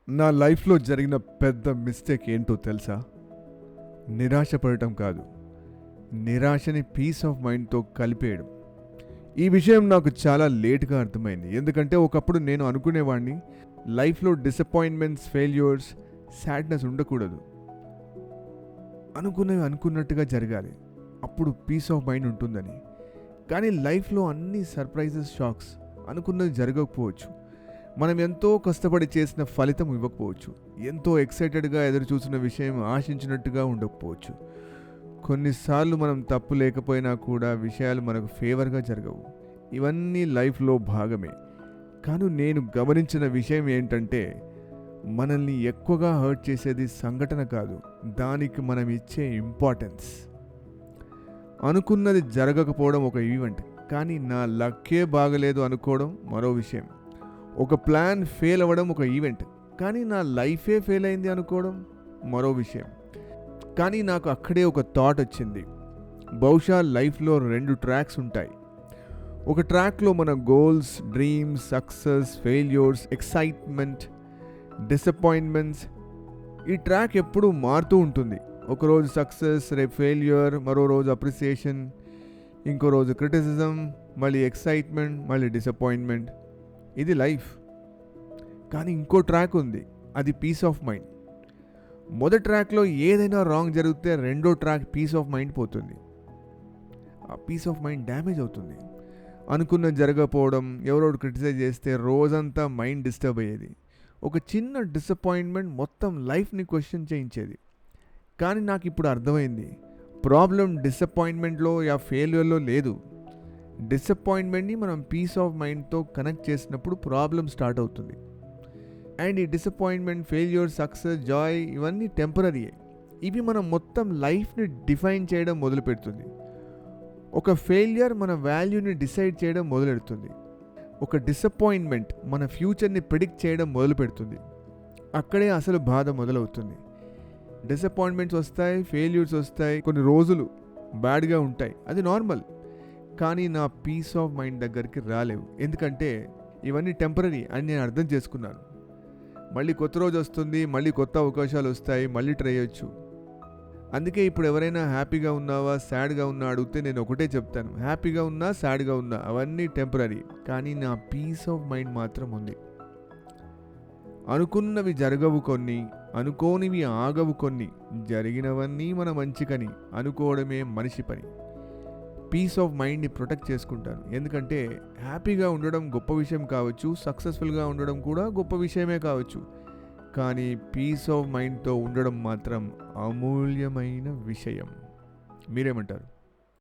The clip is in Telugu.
నా లైఫ్లో జరిగిన పెద్ద మిస్టేక్ ఏంటో తెలుసా? నిరాశపడటం కాదు, నిరాశని పీస్ ఆఫ్ మైండ్తో కలిపేయడం. ఈ విషయం నాకు చాలా లేట్గా అర్థమైంది. ఎందుకంటే ఒకప్పుడు నేను అనుకునేవాడిని లైఫ్లో డిసప్పాయింట్మెంట్స్, ఫెయిల్యూర్స్, సాడ్నెస్ ఉండకూడదు. అనుకునేవి అనుకున్నట్టుగా జరగాలి, అప్పుడు పీస్ ఆఫ్ మైండ్ ఉంటుందని. కానీ లైఫ్లో అన్ని సర్ప్రైజెస్, షాక్స్. అనుకున్నది జరగకపోవచ్చు, మనం ఎంతో కష్టపడి చేసిన ఫలితం ఇవ్వకపోవచ్చు, ఎంతో ఎక్సైటెడ్గా ఎదురు చూసిన విషయం ఆశించినట్టుగా ఉండకపోవచ్చు. కొన్నిసార్లు మనం తప్పు లేకపోయినా కూడా విషయాలు మనకు ఫేవర్గా జరగవు. ఇవన్నీ లైఫ్లో భాగమే. కానీ నేను గమనించిన విషయం ఏంటంటే, మనల్ని ఎక్కువగా హర్ట్ చేసేది సంఘటన కాదు, దానికి మనం ఇచ్చే ఇంపార్టెన్స్. అనుకున్నది జరగకపోవడం ఒక ఈవెంట్, కానీ నా లక్కే బాగలేదు అనుకోవడం మరో విషయం. ఒక ప్లాన్ ఫెయిల్ అవ్వడం ఒక ఈవెంట్, కానీ నా లైఫే ఫెయిల్ అయింది అనుకోవడం మరో విషయం. కానీ నాకు అక్కడే ఒక థాట్ వచ్చింది, బహుశా లైఫ్లో 2 ట్రాక్స్ ఉంటాయి. ఒక ట్రాక్లో మన goals, dreams, success, failures, excitement, disappointments. ఈ ట్రాక్ ఎప్పుడూ మారుతూ ఉంటుంది. ఒకరోజు సక్సెస్, రేపు ఫెయిల్యూర్, మరో రోజు అప్రిసియేషన్, ఇంకో రోజు క్రిటిసిజం, మళ్ళీ ఎక్సైట్మెంట్, మళ్ళీ డిసప్పాయింట్మెంట్. ఇది లైఫ్. కానీ ఇంకో ట్రాక్ ఉంది, అది పీస్ ఆఫ్ మైండ్. మొదటి ట్రాక్లో ఏదైనా రాంగ్ జరిగితే రెండో ట్రాక్ పీస్ ఆఫ్ మైండ్ పోతుంది. ఆ పీస్ ఆఫ్ మైండ్ డ్యామేజ్ అవుతుంది. అనుకున్న జరగకపోవడం, ఎవరో క్రిటిసైజ్ చేస్తే రోజంతా మైండ్ డిస్టర్బ్ అయ్యేది. ఒక చిన్న డిసప్పాయింట్మెంట్ మొత్తం లైఫ్ని క్వశ్చన్ చేయించేది. కానీ నాకు ఇప్పుడు అర్థమైంది, ప్రాబ్లం డిసప్పాయింట్మెంట్లో యా ఫెయిల్యూర్లో లేదు. డిసప్పాయింట్మెంట్ని మనం పీస్ ఆఫ్ మైండ్తో కనెక్ట్ చేసినప్పుడు ప్రాబ్లం స్టార్ట్ అవుతుంది. అండ్ ఈ డిసప్పాయింట్మెంట్, ఫెయిల్యూర్, సక్సెస్, జాయ్ ఇవన్నీ టెంపరరీయే. ఇవి మనం మొత్తం లైఫ్ని డిఫైన్ చేయడం మొదలుపెడుతుంది. ఒక ఫెయిల్యూర్ మన వాల్యూని డిసైడ్ చేయడం మొదలెడుతుంది. ఒక డిసప్పాయింట్మెంట్ మన ఫ్యూచర్ని ప్రిడిక్ట్ చేయడం మొదలు పెడుతుంది. అక్కడే అసలు బాధ మొదలవుతుంది. డిసప్పాయింట్మెంట్స్ వస్తాయి, ఫెయిల్యూర్స్ వస్తాయి, కొన్ని రోజులు బ్యాడ్గా ఉంటాయి, అది నార్మల్. కానీ నా పీస్ ఆఫ్ మైండ్ దగ్గరికి రాలేవు. ఎందుకంటే ఇవన్నీ టెంపరరీ అని నేను అర్థం చేసుకున్నాను. మళ్ళీ కొత్త రోజు వస్తుంది, మళ్ళీ కొత్త అవకాశాలు వస్తాయి, మళ్ళీ ట్రై చేయొచ్చు. అందుకే ఇప్పుడు ఎవరైనా హ్యాపీగా ఉన్నావా, సాడ్గా ఉన్నా అడిగితే నేను ఒకటే చెప్తాను, హ్యాపీగా ఉన్నా, సాడ్గా ఉన్నా అవన్నీ టెంపరరీ. కానీ నా పీస్ ఆఫ్ మైండ్ మాత్రం ఉంది. అనుకున్నవి జరగవు కొన్ని, అనుకోనివి ఆగవు కొన్ని, జరిగినవన్నీ మన మంచికని అనుకోవడమే మనిషి పని. పీస్ ఆఫ్ మైండ్ని ప్రొటెక్ట్ చేసుకుంటాను. ఎందుకంటే హ్యాపీగా ఉండడం గొప్ప విషయం కావచ్చు, సక్సెస్ఫుల్గా ఉండడం కూడా గొప్ప విషయమే కావచ్చు. కానీ పీస్ ఆఫ్ మైండ్తో ఉండడం మాత్రం అమూల్యమైన విషయం. మీరేమంటారు?